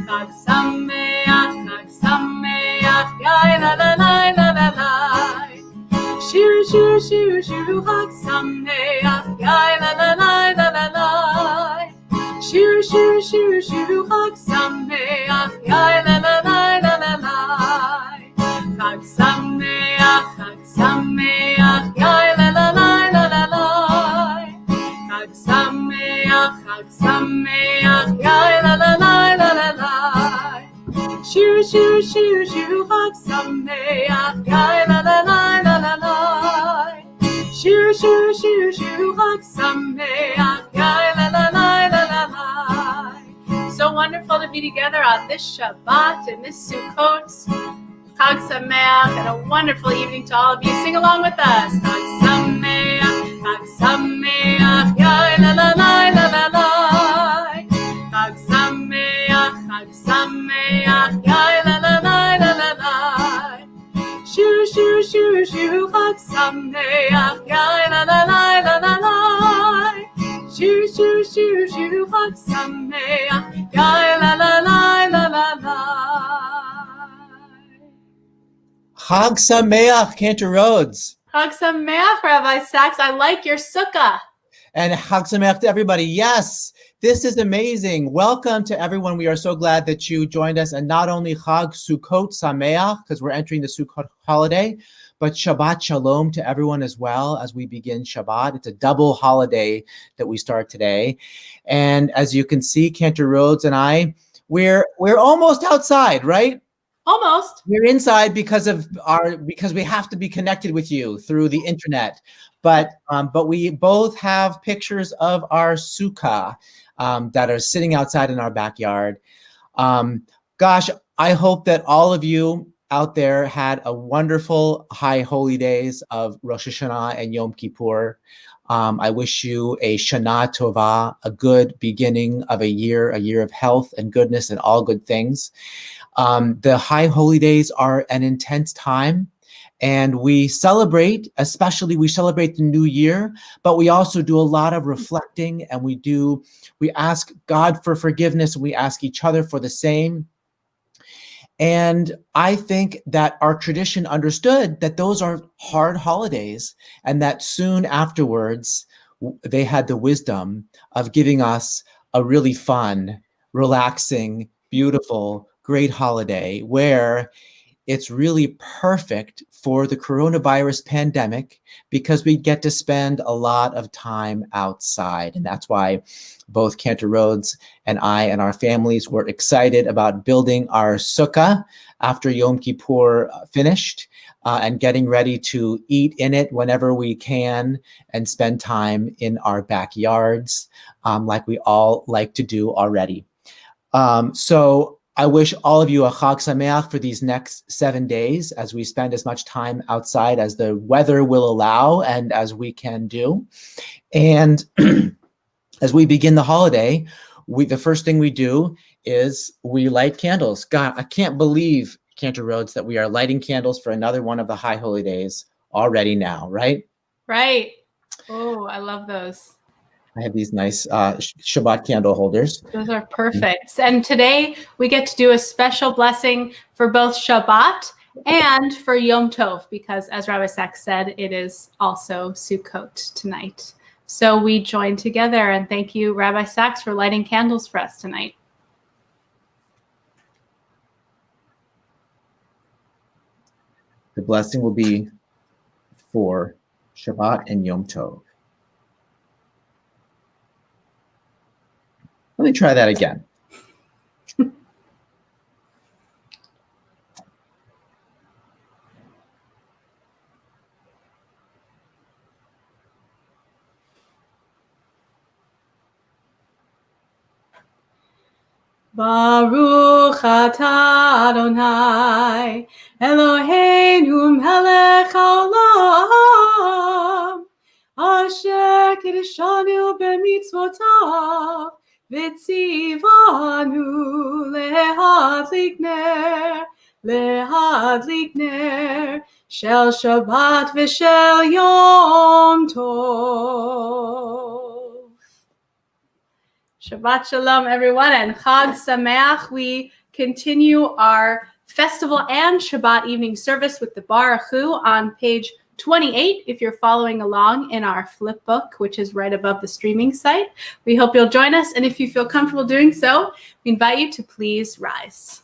Chag Sameach, Yai la la la la la la. Shiru, shiru, shiru, shiru, Chag Sameach, Yai la la la la la la. Shiru, shiru, shiru, shiru, Chag Sameach, Yai la la la la la la. Chag Sameach, Yai la la la la la la. Chag Sameach, Yai la la la la la la. Shiru, shiru, shiru, shiru, Chag Sameach, Yai la la la la la la. Shiru, shiru, shiru, shiru, Chag Sameach, Yai la la la la la la. So wonderful to be together on this Shabbat and this Sukkot. Chag Sameach, and a wonderful evening to all of you. Sing along with us. Chag Sameach, Yai la la la la la la. Chag Sameach, Yai la la la la la la. Shiru, shiru, shiru, shiru, Chag Sameach, Yai la la la la la la. Shiru, shiru, shiru, shiru, Chag Sameach, Yai la la la la la la. Chag Sameach, Cantor Rhodes. Chag Sameach, Rabbi Saxe. I like your sukkah. And Chag Sameach to everybody. Yes, this is amazing. Welcome to everyone. We are so glad that you joined us. And not only Chag Sukkot Sameach, because we're entering the Sukkot holiday, but Shabbat Shalom to everyone as well as we begin Shabbat. It's a double holiday that we start today. And as you can see, Cantor Rhodes and I, we're almost outside, right? Almost. We're inside because we have to be connected with you through the internet. But we both have pictures of our sukkah that are sitting outside in our backyard. Gosh, I hope that all of you out there had a wonderful high holy days of Rosh Hashanah and Yom Kippur. I wish you a Shana Tova, a good beginning of a year of health and goodness and all good things. The high holy days are an intense time, and we celebrate the new year, but we also do a lot of reflecting, and we ask God for forgiveness, and we ask each other for the same. And I think that our tradition understood that those are hard holidays, and that soon afterwards, they had the wisdom of giving us a really fun, relaxing, beautiful, great holiday where it's really perfect for the coronavirus pandemic because we get to spend a lot of time outside. And that's why both Cantor Rhodes and I and our families were excited about building our sukkah after Yom Kippur finished and getting ready to eat in it whenever we can and spend time in our backyards like we all like to do already. So I wish all of you a Chag Sameach for these next 7 days as we spend as much time outside as the weather will allow and as we can do. And as we begin the holiday, the first thing we do is we light candles. God, I can't believe, Cantor Rhodes, that we are lighting candles for another one of the high holy days already now, right? Right. Oh, I love those. I have these nice Shabbat candle holders. Those are perfect. And today we get to do a special blessing for both Shabbat and for Yom Tov, because as Rabbi Saxe said, it is also Sukkot tonight. So we join together, and thank you, Rabbi Saxe, for lighting candles for us tonight. The blessing will be for Shabbat and Yom Tov. Let me try that again. Baruch atah Adonai, Eloheinu melech haolam, asher kiddushanu b'mitzvotav, v'tzivanu lehadlik ner, shel Shabbat v'shel Yom Tov. Shabbat Shalom, everyone, and Chag Sameach. We continue our festival and Shabbat evening service with the Baruch Hu on page 28 if you're following along in our flip book, which is right above the streaming site. We hope you'll join us, and if you feel comfortable doing so, we invite you to please rise.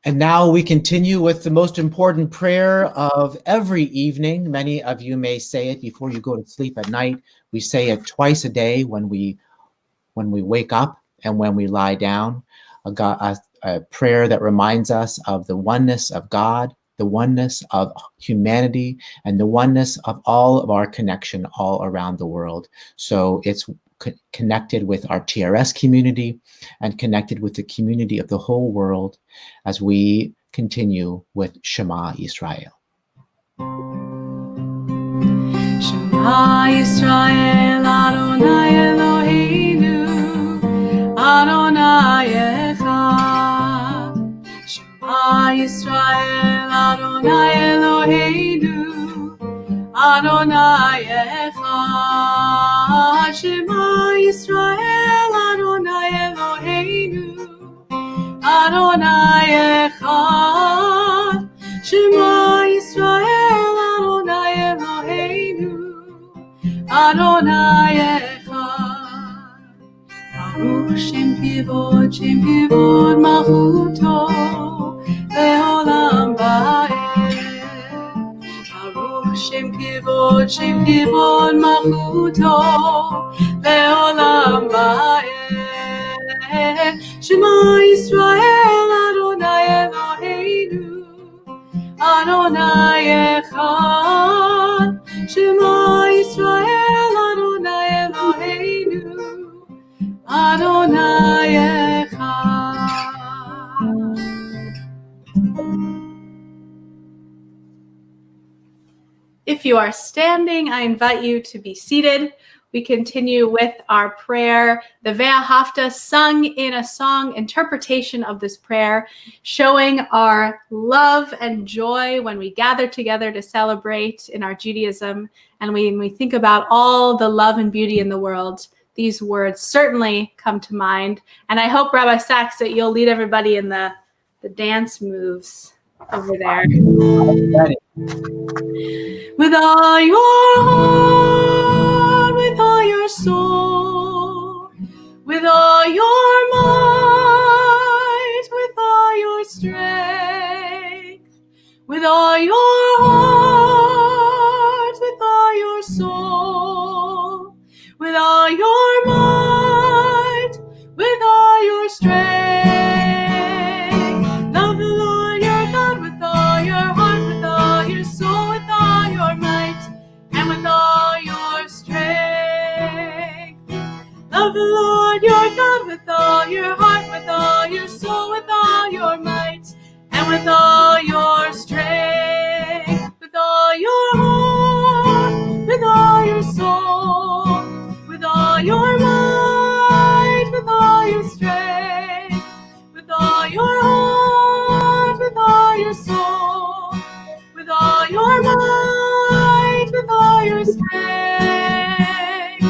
And now we continue with the most important prayer of every evening. Many of you may say it before you go to sleep at night. We say it twice a day when we wake up and when we lie down. A prayer that reminds us of the oneness of God, the oneness of humanity, and the oneness of all of our connection all around the world. So it's connected with our TRS community and connected with the community of the whole world as we continue with Shema Yisrael. Shema Yisrael, Adonai Eloheinu, Adonai Echad. Shema Yisrael, Adonai Eloheinu, Adonai Echad. Shema Yisrael, Adonai Eloheinu, Adonai Echad. Shema Yisrael, Adonai Eloheinu, Adonai Echad. Baruch Shem Kivod Malchuto, Leolam Va'ed. Baruch Shem Kivod Malchuto, Leolam Va'ed. Shema Yisrael, Adonai Eloheinu, Adonai Echad. Shema Yisrael, Adonai Eloheinu, Adonai Echad. If you are standing, I invite you to be seated. We continue with our prayer, the Ve'ahavta, sung in a song interpretation of this prayer, showing our love and joy when we gather together to celebrate in our Judaism. And when we think about all the love and beauty in the world, these words certainly come to mind. And I hope, Rabbi Saxe, that you'll lead everybody in the dance moves over there. With all your heart, with all your soul, with all your might, with all your strength, with all your heart, with all your soul, with all your might, with all your strength. Love the Lord your God with all your heart, with all your soul, with all your might, and with all your strength. Love the Lord your God with all your heart, with all your soul, with all your might, and with all your strength. With all your heart, with all your soul, with all your might, with all your strength. With all your heart, with all your soul, with all your might, with all your strength.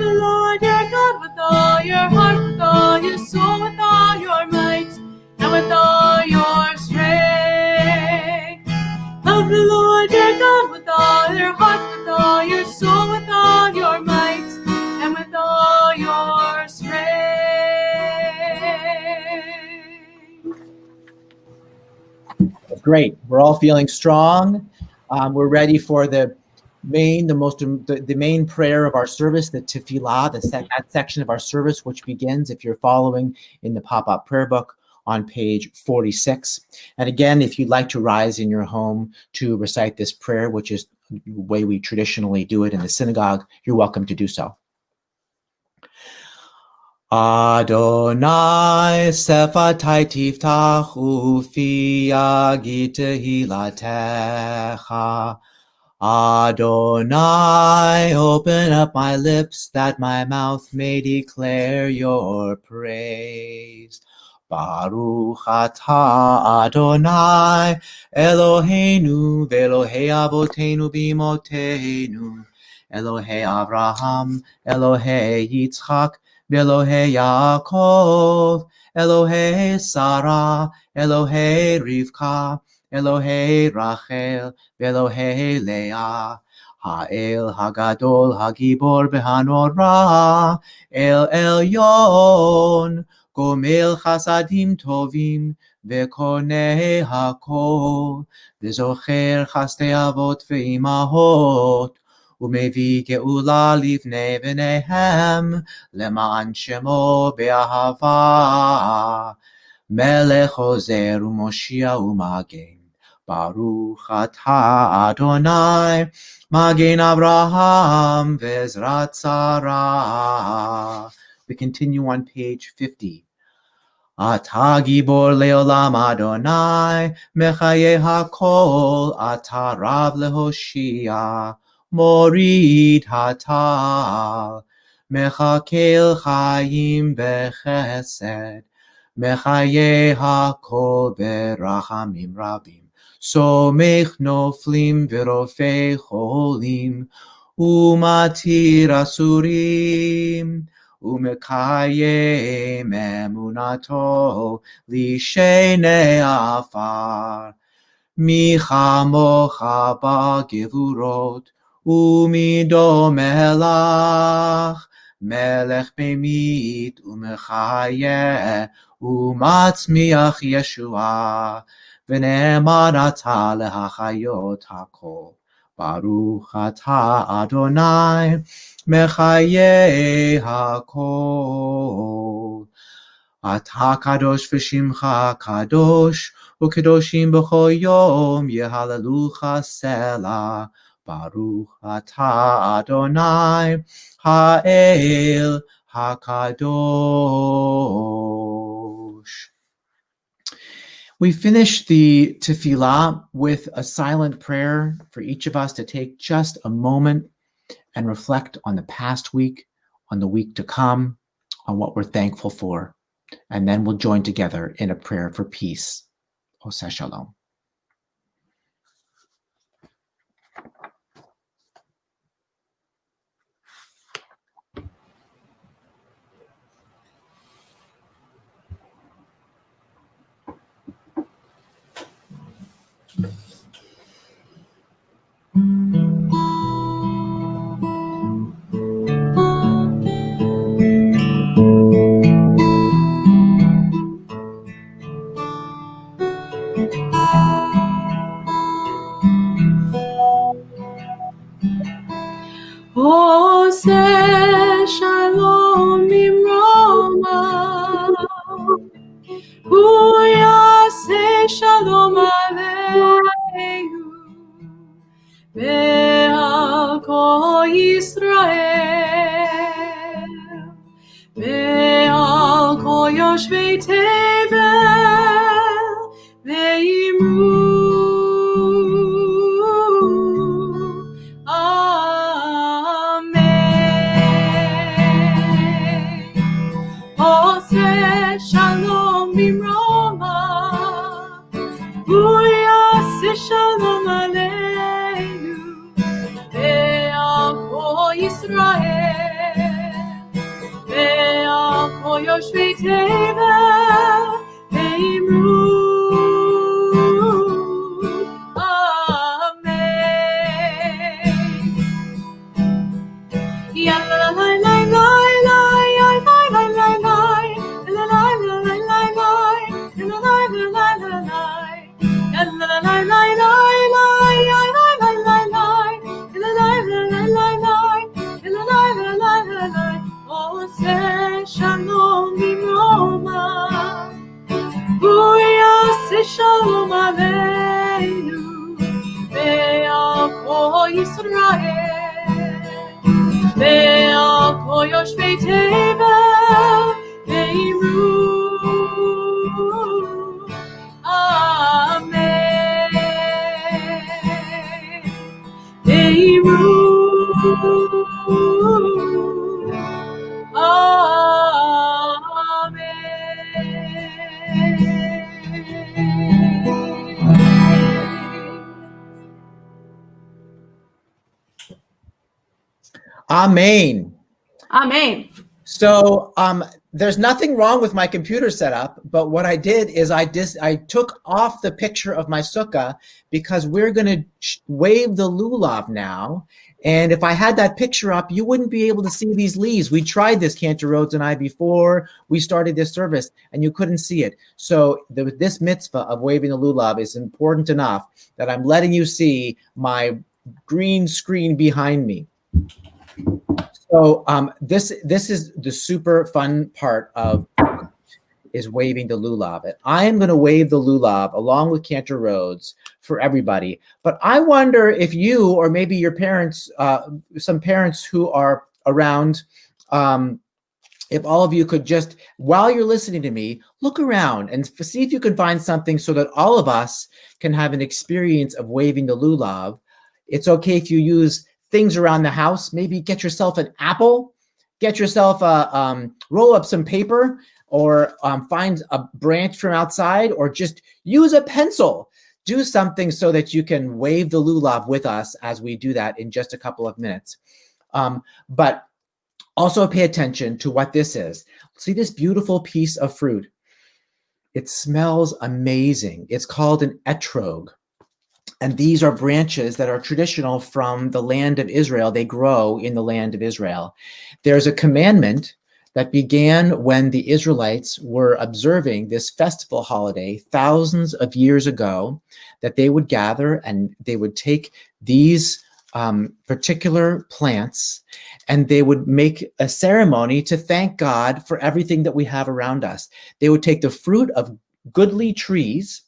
the Lord your God with all your heart, with all your soul, with all your might, and with all your strength. Love the Lord your God with all your heart, with all your soul, with all your might, and with all your strength. Great. We're all feeling strong. We're ready for the main prayer of our service, the tefillah, that section of our service, which begins, if you're following in the pop-up prayer book, on page 46. And again, if you'd like to rise in your home to recite this prayer, which is the way we traditionally do it in the synagogue, you're welcome to do so. Adonai sefatai tiftach ufi yagi tehilatecha. Adonai, open up my lips that my mouth may declare your praise. Baruch atah Adonai, Eloheinu ve'Elohei avotenu bimotenu, Elohei Avraham, Elohei Yitzchak, Elohei Yaakov, Elohei Sarah, Elohei Rivka, Elohei Rachel, Elohei Leah, Ha'el Hagadol Hagibor Behanora, El Elyon, Gomel Chasadim Tovim, Vekonei Hakol, Vezocher Chastei Avot Ve'imahot, Umevi Geula Livnei V'nehem, Leman Shemo Be'ahava, Melech Ozer U'Moshia U'Magen. Baruch atah Adonai, Magen Avraham Vezrat Sarah. We continue on page 50. Atah Gibor Leolam Adonai, Mechaye HaKol, Atah Rav Lehoshia, Morid Hatal, Mechakel Chaim Bechesed, Mechaye HaKol Berachamim Rabim. Somech noflim v'rofei cholim, umatir asurim, umekayem emunato lishenei afar. Mi chamocha b'gevurot, umido melach, melech b'mit umechayeh, umatzmiach Yeshua. V'ne'eman atah lehachayot hakol. Baruch atah Adonai, mechayeh hakol. Atah kadosh v'shimcha kadosh, u'kedoshim b'chol yom yehalelucha selah. Baruch atah Adonai, ha'el hakadosh. We finish the tefillah with a silent prayer for each of us to take just a moment and reflect on the past week, on the week to come, on what we're thankful for. And then we'll join together in a prayer for peace. Oseh Shalom. Oseh Shalom Mimroma, Hu Yaseh Shalom Aleinu, Ve'al Kol Yisrael, Ve'al Kol Yoshvei Tevel, Ve'imru. Shalom Mimroma, Hu Yaseh Shalom Aleinu, Ve'al Kol Yisrael, יושבי תבל ואמרו אמן. יאללה לי לי לי שלום במרומה, הוא יעשה שלום עלינו ועל כל ישראל, ועל כל יושבי תבל ואמרו אמן, ואמרו Amen. Amen. So there's nothing wrong with my computer setup, but what I did is I took off the picture of my sukkah because we're going to wave the lulav now. And if I had that picture up, you wouldn't be able to see these leaves. We tried this, Cantor, Rhodes and I, before we started this service, and you couldn't see it. So this mitzvah of waving the lulav is important enough that I'm letting you see my green screen behind me. So this is the super fun part of is waving the lulav. And I am going to wave the lulav along with Cantor Rhodes for everybody. But I wonder if you or maybe your parents, some parents who are around, if all of you could just, while you're listening to me, look around and see if you can find something so that all of us can have an experience of waving the lulav. It's okay if you use things around the house. Maybe get yourself an apple, get yourself roll up some paper, or find a branch from outside, or just use a pencil. Do something so that you can wave the lulav with us as we do that in just a couple of minutes. But also pay attention to what this is. See this beautiful piece of fruit? It smells amazing. It's called an etrog. And these are branches that are traditional from the land of Israel. They grow in the land of Israel. There's a commandment that began when the Israelites were observing this festival holiday thousands of years ago, that they would gather and they would take these particular plants and they would make a ceremony to thank God for everything that we have around us. They would take the fruit of goodly trees.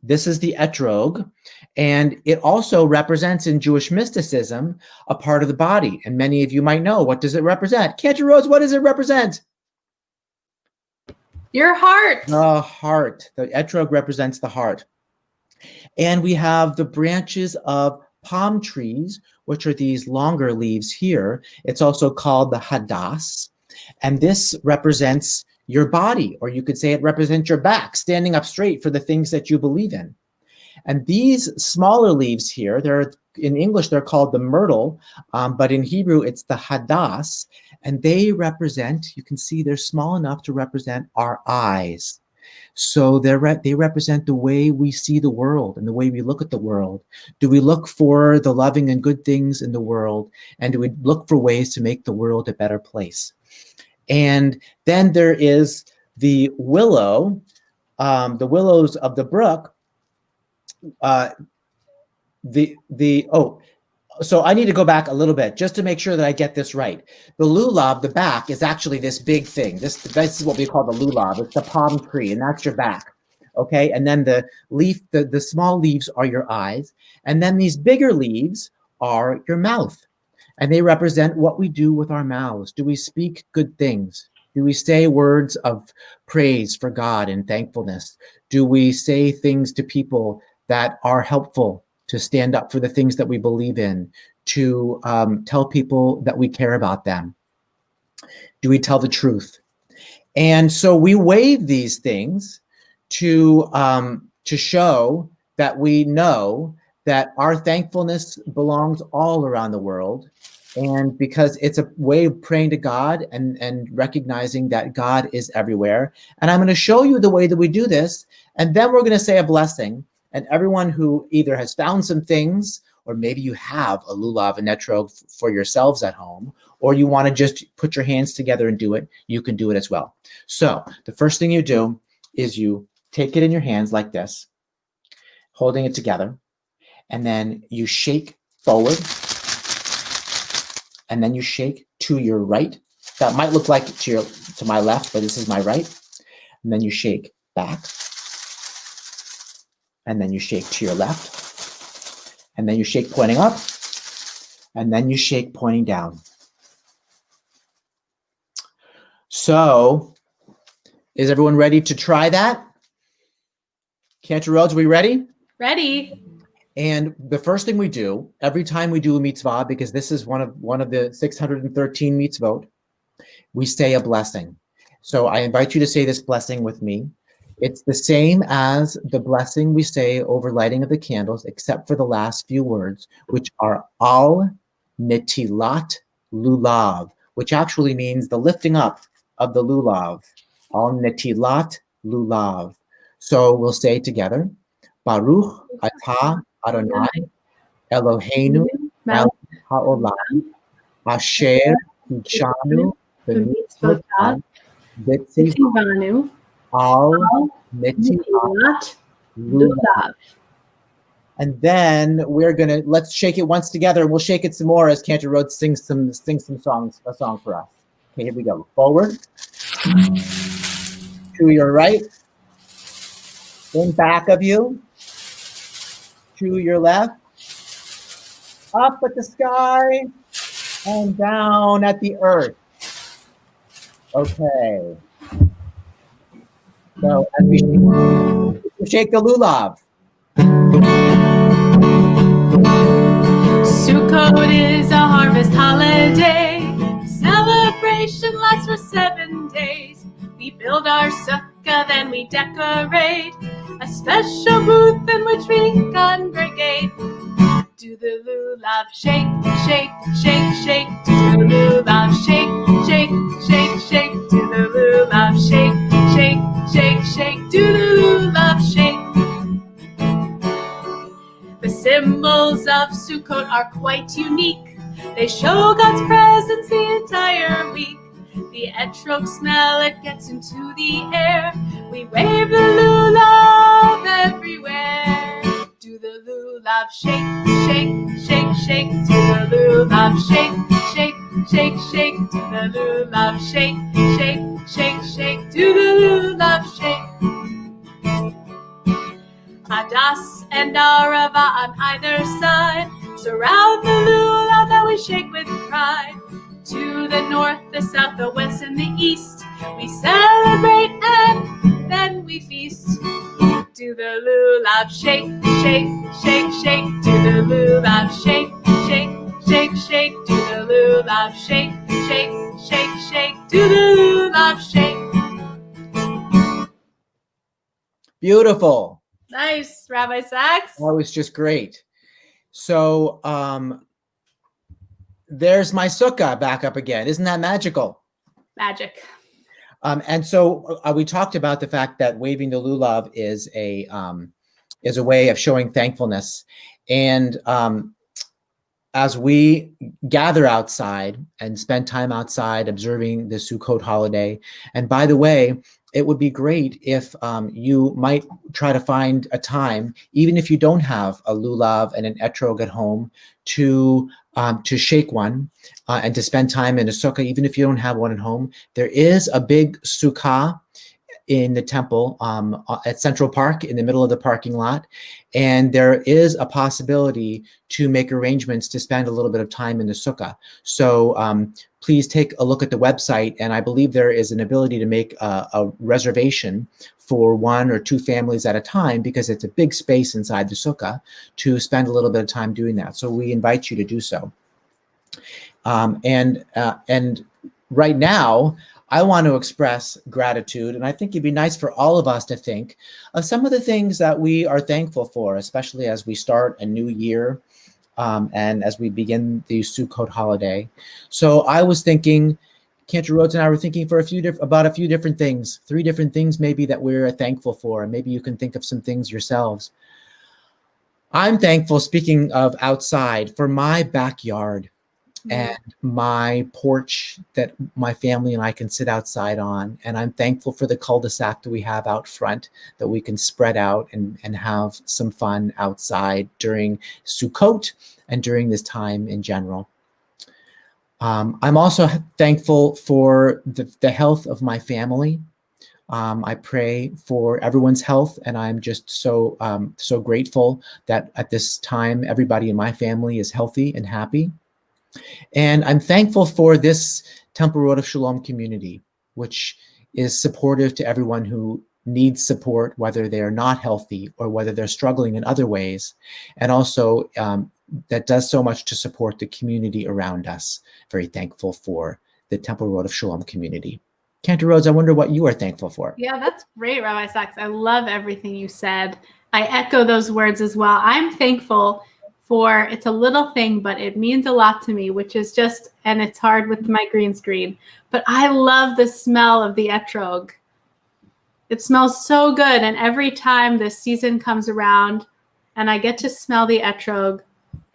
This is the etrog, and it also represents in Jewish mysticism a part of the body. And many of you might know, what does it represent? Cantor Rhodes, what does it represent? Your heart. The heart. The etrog represents the heart. And we have the branches of palm trees, which are these longer leaves here. It's also called the hadas. And this represents your body, or you could say it represents your back, standing up straight for the things that you believe in. And these smaller leaves here, in English, they're called the myrtle, but in Hebrew, it's the hadas. And they represent, you can see they're small enough to represent our eyes. So they represent the way we see the world and the way we look at the world. Do we look for the loving and good things in the world? And do we look for ways to make the world a better place? And then there is the willow, the willows of the brook. So I need to go back a little bit just to make sure that I get this right. The lulav, the back, is actually this big thing. This is what we call the lulav. It's the palm tree, and that's your back. Okay, and then the leaf, the small leaves are your eyes, and then these bigger leaves are your mouth. And they represent what we do with our mouths. Do we speak good things? Do we say words of praise for God and thankfulness? Do we say things to people that are helpful, to stand up for the things that we believe in, to tell people that we care about them? Do we tell the truth? And so we wave these things to show that we know that our thankfulness belongs all around the world, And because it's a way of praying to God and recognizing that God is everywhere. And I'm going to show you the way that we do this. And then we're going to say a blessing. And everyone who either has found some things, or maybe you have a lulav and etrog for yourselves at home, or you want to just put your hands together and do it, you can do it as well. So the first thing you do is you take it in your hands like this, holding it together, and then you shake forward, and then you shake to your right. That might look like to my left, but this is my right. And then you shake back, and then you shake to your left, and then you shake pointing up, and then you shake pointing down. So, is everyone ready to try that? Cantor, Rhodes, are we ready? Ready. And the first thing we do, every time we do a mitzvah, because this is one of the 613 mitzvot, we say a blessing. So I invite you to say this blessing with me. It's the same as the blessing we say over lighting of the candles, except for the last few words, which are al netilat lulav, which actually means the lifting up of the lulav. Al netilat lulav. So we'll say together, Baruch atah Adonai Eloheinu melech haolam asher hidshanu b'mitzvotav v'tzivanu al netilat lulav. And then let's shake it once together, and we'll shake it some more as Cantor Rhodes sings a song for us. Okay, here we go. Forward, to your right, in back of you, to your left, up at the sky, and down at the earth. Okay. So as we shake the lulav. Sukkot is a harvest holiday. Celebration lasts for 7 days. We build our sukkah, then we decorate a special booth in which we congregate. Do the lulav shake, shake, shake, shake. Do the lulav shake, shake, shake, shake. Do the lulav shake, shake, shake, shake. Do the lulav shake. The symbols of Sukkot are quite unique. They show God's presence the entire week. The etrog smell, it gets into the air. We wave the lulav everywhere. Do the lulav shake, shake, shake, shake. Do the lulav shake, shake, shake, shake. Do the lulav shake, shake, shake, shake. Do the lulav shake. Hadas and Arava on either side surround the lulav that we shake with pride. To the north, the south, the west, and the east, we celebrate and then we feast. Do the lulav shake, shake, shake, shake. Do the lulav shake, shake, shake, shake. Do the lulav shake, shake, shake, shake. Do the lulav shake. Beautiful. Nice, Rabbi Saxe. That was just great. So there's my sukkah back up again. Isn't that magical? Magic. And so we talked about the fact that waving the lulav is a way of showing thankfulness. And as we gather outside and spend time outside observing the Sukkot holiday, and by the way, it would be great if you might try to find a time, even if you don't have a lulav and an etrog at home, to shake one and to spend time in a sukkah, even if you don't have one at home. There is a big sukkah in the temple at Central Park in the middle of the parking lot. And there is a possibility to make arrangements to spend a little bit of time in the sukkah. So please take a look at the website. And I believe there is an ability to make a reservation for 1 or 2 families at a time, because it's a big space inside the sukkah to spend a little bit of time doing that. So we invite you to do so. And right now, I want to express gratitude, and I think it'd be nice for all of us to think of some of the things that we are thankful for, especially as we start a new year. and as we begin the Sukkot holiday. So I was thinking, Cantor, Rhodes and I were thinking for about a few different things, 3 different things maybe that we're thankful for. And maybe you can think of some things yourselves. I'm thankful, speaking of outside, for my backyard and my porch that my family and I can sit outside on. And I'm thankful for the cul-de-sac that we have out front that we can spread out and have some fun outside during Sukkot and during this time in general. I'm also thankful for the health of my family. I pray for everyone's health, and I'm just so grateful that at this time everybody in my family is healthy and happy. And I'm thankful for this Temple Road of Shalom community, which is supportive to everyone who needs support, whether they're not healthy or whether they're struggling in other ways, and also that does so much to support the community around us. Very thankful for the Temple Road of Shalom community. Cantor, Rhodes, I wonder what you are thankful for. Yeah, that's great, Rabbi Saxe. I love everything you said. I echo those words as well. I'm thankful for, it's a little thing, but it means a lot to me, which is just, and it's hard with my green screen, but I love the smell of the etrog. It smells so good. And every time this season comes around and I get to smell the etrog,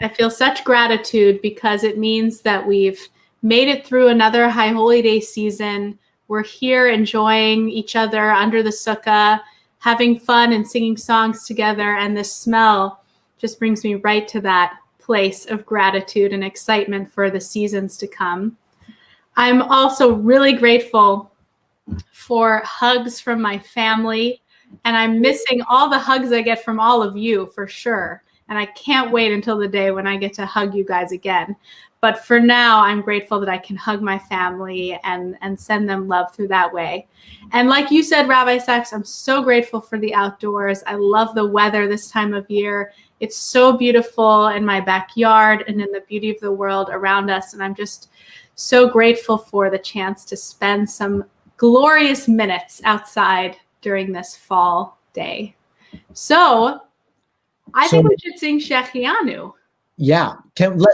I feel such gratitude because it means that we've made it through another High Holy Day season. We're here enjoying each other under the sukkah, having fun and singing songs together. And the smell just brings me right to that place of gratitude and excitement for the seasons to come. I'm also really grateful for hugs from my family, and I'm missing all the hugs I get from all of you for sure. And I can't wait until the day when I get to hug you guys again. But for now, I'm grateful that I can hug my family and send them love through that way. And like you said, Rabbi Saxe, I'm so grateful for the outdoors. I love the weather this time of year. It's so beautiful in my backyard and in the beauty of the world around us. And I'm just so grateful for the chance to spend some glorious minutes outside during this fall day. So I think we should sing Shechianu. Yeah,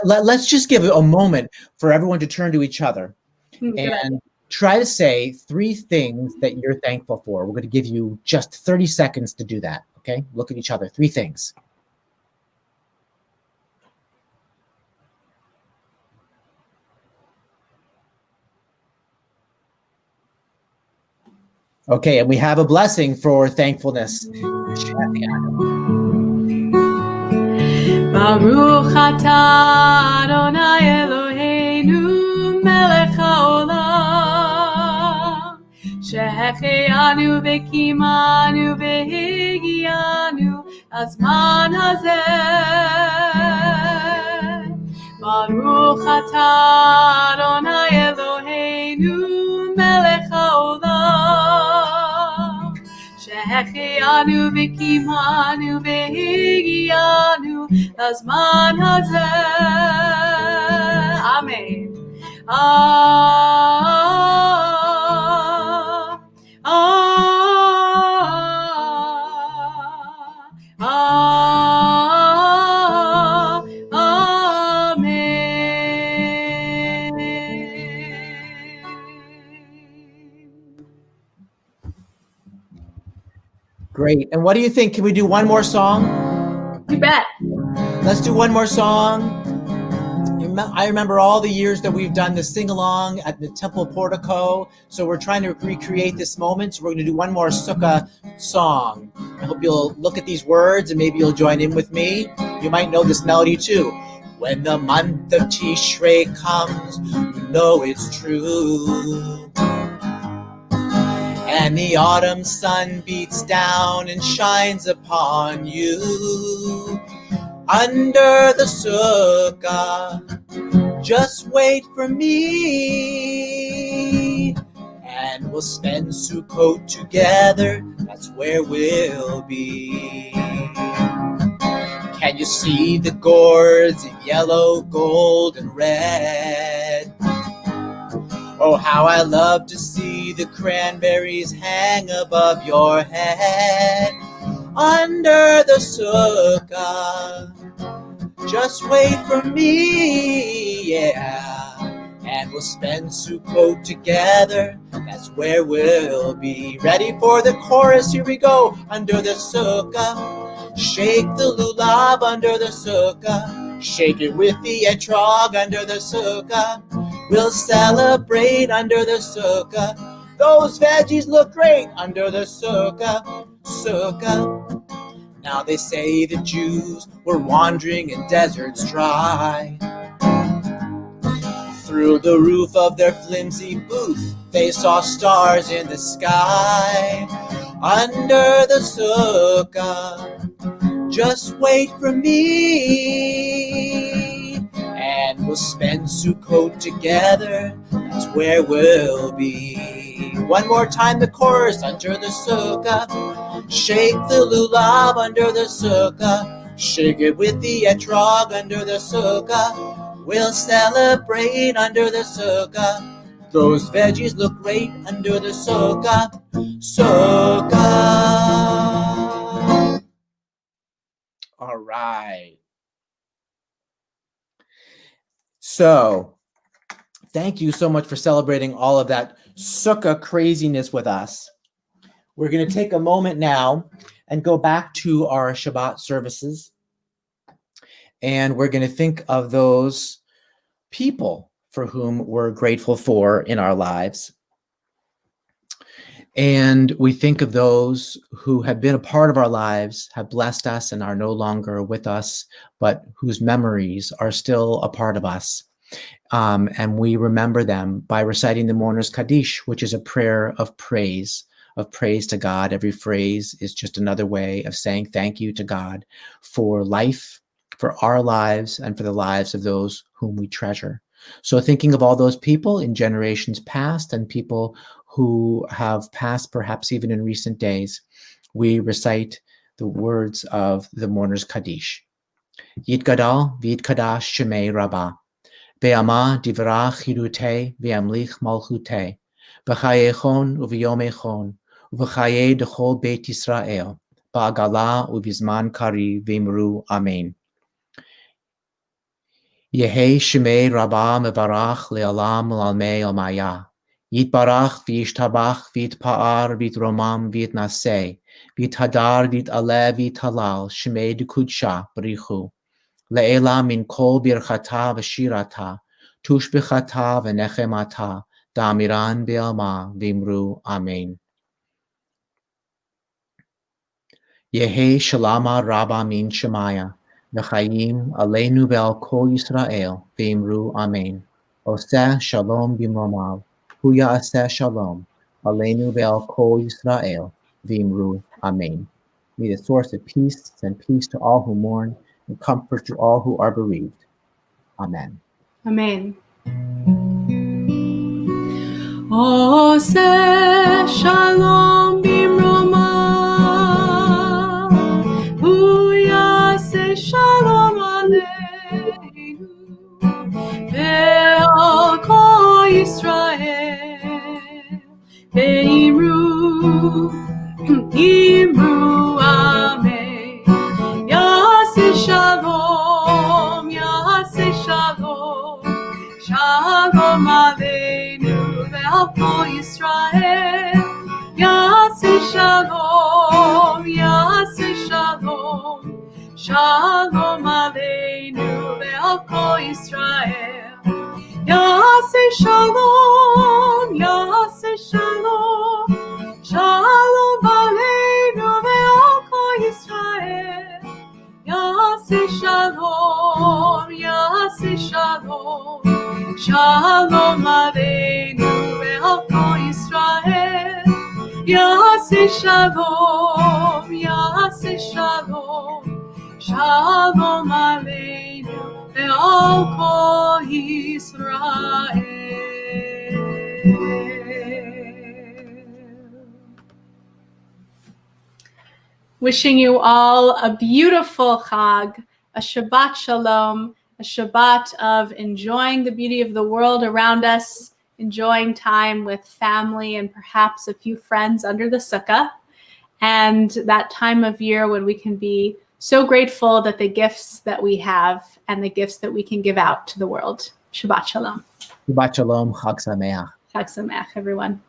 let's just give a moment for everyone to turn to each other and try to say 3 things that you're thankful for. We're going to give you just 30 seconds to do that, okay? Look at each other, 3 things. Okay, and we have a blessing for thankfulness. Baruch atah Adonai Eloheinu melech haolam shehechianu v'kimanu v'higianu azman hazeh. Baruch atah Adonai Eloheinu melech haolam shehechianu v'kimanu v'higianu azman hazeh. Amen. Great. And what do you think? Can we do one more song? You bet. Let's do one more song. I remember all the years that we've done the sing-along at the temple portico. So we're trying to recreate this moment. So we're going to do one more sukkah song. I hope you'll look at these words and maybe you'll join in with me. You might know this melody too. When the month of Tishrei comes, you know it's true. And the autumn sun beats down and shines upon you. Under the sukkah, just wait for me. And we'll spend Sukkot together, that's where we'll be. Can you see the gourds in yellow, gold, and red? Oh, how I love to see the cranberries hang above your head. Under the sukkah, Just wait for me, yeah. And we'll spend Sukkot together. That's where we'll be. Ready for the chorus? Here we go. Under the sukkah, shake the lulav under the sukkah. Shake it with the etrog under the sukkah. We'll celebrate under the sukkah. Those veggies look great under the sukkah. Sukkah. Now they say the Jews were wandering in deserts dry. Through the roof of their flimsy booth, they saw stars in the sky. Under the sukkah, just wait for me. And we'll spend Sukkot together, that's where we'll be. One more time, the chorus. Under the sukkah, shake the lulav under the sukkah. Shake it with the etrog under the sukkah. We'll celebrate under the sukkah. Those veggies look great under the sukkah. Sukkah. All right. So, thank you so much for celebrating all of that sukkah craziness with us. We're going to take a moment now and go back to our Shabbat services. And we're going to think of those people for whom we're grateful for in our lives. And we think of those who have been a part of our lives, have blessed us and are no longer with us, but whose memories are still a part of us. And we remember them by reciting the Mourner's Kaddish, which is a prayer of praise to God. Every phrase is just another way of saying thank you to God for life, for our lives, and for the lives of those whom we treasure. So thinking of all those people in generations past and people who have passed perhaps even in recent days, we recite the words of the Mourner's Kaddish. Yitgadal v'yitkadash shemei Rabba, be'ama divra chirute ve'amlich malchute, b'chayechon u'v'yomechon, u'v'chaye dechol Beit Yisrael, ba'agala u'v'zman kari v'imru amen. Yehi Shemei Rabba Mevarach Le'alam L'almei Almaya. Yitbarach v'yishtabach v'yitpa'ar v'yitromam v'yitnaseh v'yithadar v'yit'aleh v'yithalal Shemei D'Kudsha B'richu. Le'ela min kol birchata v'shirata tushbechata v'nechemata da'amiran be'alma v'imru amen. Yehi Shalama Rabba min Shemaya. V'chayim aleinu ve'al kol Yisrael v'imru amen. Oseh shalom b'mromav, hu ya'aseh shalom, aleinu ve'al kol Yisrael v'imru amen. May the source of peace send peace to all who mourn and comfort to all who are bereaved. Amen. Amen. Oseh shalom b'mromav, Shalom Aleinu Ve'al Kol Yisrael Ve'imru Amen. Yaseh Shalom Shalom Aleinu Ve'al Kol Yisrael Yaseh Shalom Shalom Aleinu ve'al kol Yisrael. Yaseh shalom Shalom Aleinu ve'al kol Yisrael. Yaseh shalom Shalom Aleinu ve'al kol Yisrael. Yaseh shalom Shalom Aleinu ve'al kol Yisrael. Wishing you all a beautiful Chag, a Shabbat Shalom, a Shabbat of enjoying the beauty of the world around us, enjoying time with family and perhaps a few friends under the sukkah, and that time of year when we can be so grateful that the gifts that we have and the gifts that we can give out to the world. Shabbat Shalom. Shabbat Shalom. Chag Sameach. Chag Sameach, everyone.